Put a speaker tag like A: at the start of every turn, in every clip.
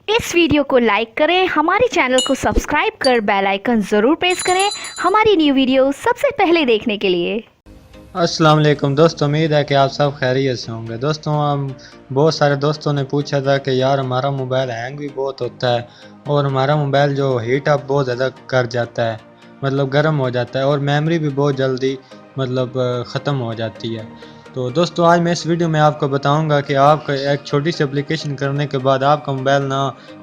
A: इस वीडियो को लाइक करें, हमारे चैनल को सब्सक्राइब कर बेल आइकन ज़रूर प्रेस करें हमारी न्यू वीडियो सबसे पहले देखने के लिए।
B: अस्सलाम वालेकुम दोस्तों, उम्मीद है कि आप सब खैरियत से होंगे। दोस्तों, हम बहुत सारे दोस्तों ने पूछा था कि यार हमारा मोबाइल हैंग भी बहुत होता है और हमारा मोबाइल जो हीट अप बहुत ज़्यादा कर जाता है, मतलब गर्म हो जाता है और मेमोरी भी बहुत जल्दी मतलब ख़त्म हो जाती है। तो दोस्तों, आज मैं इस वीडियो में आपको बताऊंगा कि आप एक छोटी सी एप्लीकेशन करने के बाद आपका मोबाइल ना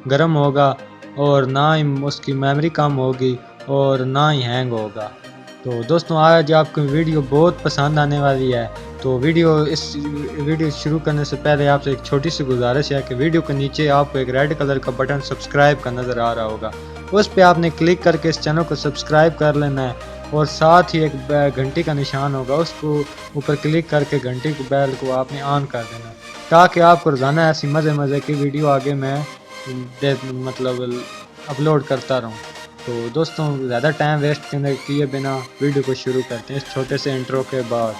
B: गर्म होगा और ना ही उसकी मेमोरी कम होगी और ना ही हैंग होगा। तो दोस्तों, आज आपको वीडियो बहुत पसंद आने वाली है। तो वीडियो शुरू करने से पहले आपसे एक छोटी सी गुजारिश है कि वीडियो के नीचे आपको एक रेड कलर का बटन सब्सक्राइब का नज़र आ रहा होगा, उस पर आपने क्लिक करके इस चैनल को सब्सक्राइब कर लेना है और साथ ही एक घंटी का निशान होगा, उसको ऊपर क्लिक करके घंटी की बेल को आपने ऑन कर देना है ताकि आपको रोज़ाना ऐसी मज़े की वीडियो आगे मैं मतलब अपलोड करता रहूँ। तो दोस्तों, ज़्यादा टाइम वेस्ट किए बिना वीडियो को शुरू करते हैं इस छोटे से इंट्रो के बाद।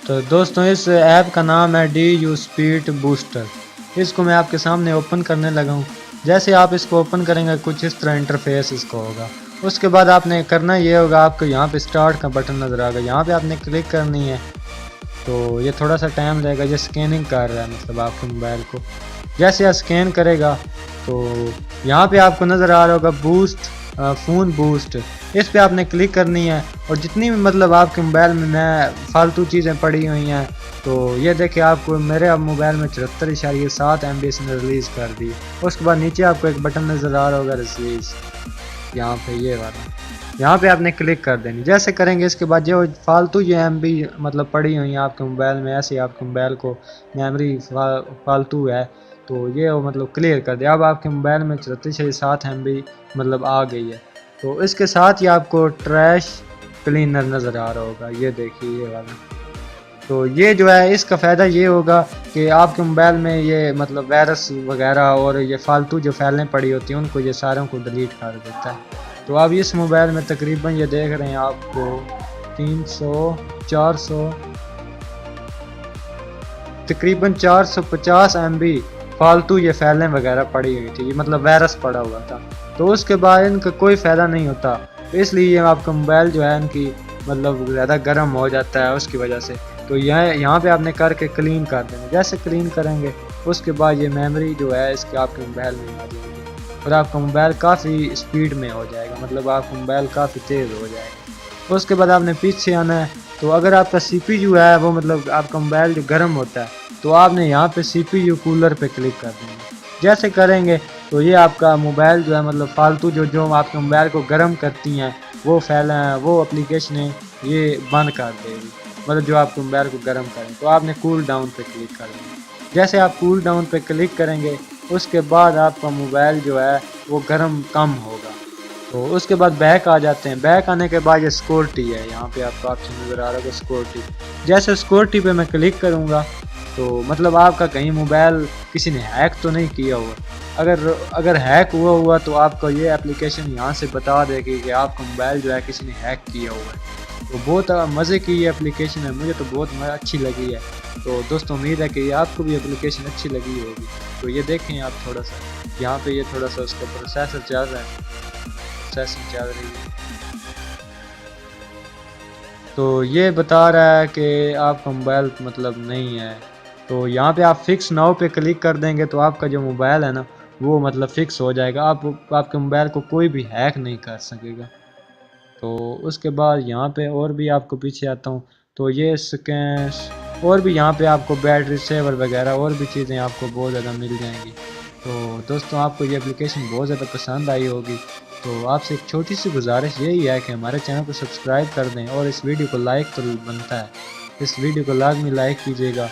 B: तो दोस्तों, इस ऐप का नाम है DU स्पीड बूस्टर। इसको मैं आपके सामने ओपन करने लगा हूँ। जैसे आप इसको ओपन करेंगे कुछ इस तरह इंटरफेस इसको होगा। उसके बाद आपने करना ये होगा, आपको यहाँ पे स्टार्ट का बटन नज़र आएगा, यहाँ पे आपने क्लिक करनी है। तो ये थोड़ा सा टाइम लगेगा, ये स्कैनिंग कर रहा है मतलब आपके मोबाइल को। जैसे आप स्कैन करेगा तो यहाँ पे आपको नज़र आ रहा होगा बूस्ट फ़ोन बूस्ट, इस पे आपने क्लिक करनी है। और जितनी भी मतलब आपके मोबाइल में नए फालतू चीज़ें पड़ी हुई हैं, तो ये देखिए आपको मेरे अब मोबाइल में 74.7 MB इसने रिलीज़ कर दी। उसके बाद नीचे आपको एक बटन नज़र आ रहा होगा रिलीज़, यहाँ पे ये वाला, यहाँ पे आपने क्लिक कर देनी। जैसे करेंगे इसके बाद जो फालतू ये MB मतलब पड़ी हुई हैं आपके मोबाइल में, ऐसे आपके मोबाइल को मेमोरी फालतू है तो ये वो मतलब क्लियर कर दे। अब आपके मोबाइल में 74.7 MB मतलब आ गई है। तो इसके साथ ही आपको ट्रैश क्लीनर नज़र आ रहा होगा, ये देखिए ये वाला। तो ये जो है इसका फ़ायदा ये होगा कि आपके मोबाइल में ये मतलब वायरस वगैरह और ये फालतू जो फाइलें पड़ी होती हैं उनको ये सारों को डिलीट कर देता है। तो अब इस मोबाइल में तकरीबन ये देख रहे हैं आपको 300 400 तकरीबन 450 MB फालतू ये फाइलें वगैरह पड़ी हुई थी, ये मतलब वायरस पड़ा हुआ था। तो उसके बाद इनका कोई फ़ायदा नहीं होता, तो इसलिए आपका मोबाइल जो है इनकी मतलब ज़्यादा गर्म हो जाता है उसकी वजह से। तो यहाँ पे आपने करके क्लीन कर देना। जैसे क्लीन करेंगे उसके बाद ये मेमोरी जो है इसकी आपके मोबाइल में आ जाएगी और आपका मोबाइल काफ़ी स्पीड में हो जाएगा, मतलब आपका मोबाइल काफ़ी तेज़ हो जाएगा। उसके बाद आपने पीछे आना है। तो अगर आपका CPU है वो मतलब आपका मोबाइल जो गर्म होता है तो आपने यहाँ पे CPU कूलर पे क्लिक कर देंगे। जैसे करेंगे तो ये आपका मोबाइल जो है मतलब फालतू जो आपके मोबाइल को गर्म करती हैं वो एप्लीकेशनें ये बंद कर देगी, मतलब जो आपके मोबाइल को गर्म करें। तो आपने कूल डाउन पे क्लिक कर देना। जैसे आप कूल डाउन पे क्लिक करेंगे उसके बाद आपका मोबाइल जो है वो गर्म कम होगा। तो उसके बाद बैक आ जाते हैं। बैक आने के बाद ये सिक्योरिटी है, यहाँ पे आपको ऑप्शन नज़र आ रहा है सिक्योरिटी। जैसे सिक्योरिटी पे मैं क्लिक करूँगा तो मतलब आपका कहीं मोबाइल किसी ने हैक तो नहीं किया हुआ। अगर हैक हुआ तो आपको ये एप्लीकेशन यहाँ से बता देगी कि आपका मोबाइल जो है किसी ने हैक किया हुआ है। तो बहुत मज़े की ये एप्लीकेशन है, मुझे तो बहुत अच्छी लगी है। तो दोस्तों, उम्मीद है कि आपको भी एप्लीकेशन अच्छी लगी होगी। तो ये देखें आप थोड़ा सा यहाँ पे ये थोड़ा सा उसका प्रोसेसर चल रहा है, प्रोसेसिंग चल रही है। तो ये बता रहा है कि आपका मोबाइल मतलब नहीं है। तो यहाँ पे आप फिक्स नाउ पे क्लिक कर देंगे तो आपका जो मोबाइल है ना वो मतलब फिक्स हो जाएगा। आपके मोबाइल को कोई भी हैक नहीं कर सकेगा। तो उसके बाद यहाँ पे और भी आपको पीछे आता हूँ तो ये स्कैन और भी यहाँ पे आपको बैटरी सेवर वगैरह और भी चीज़ें आपको बहुत ज़्यादा मिल जाएंगी। तो दोस्तों, आपको ये एप्लीकेशन बहुत ज़्यादा पसंद आई होगी। तो आपसे एक छोटी सी गुजारिश यही है कि हमारे चैनल को सब्सक्राइब कर दें और इस वीडियो को लाइक तो बनता है, इस वीडियो को लाजमी लाइक कीजिएगा।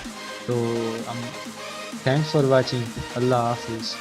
B: तो हम थैंक्स फॉर वाचिंग। अल्लाह हाफिज़।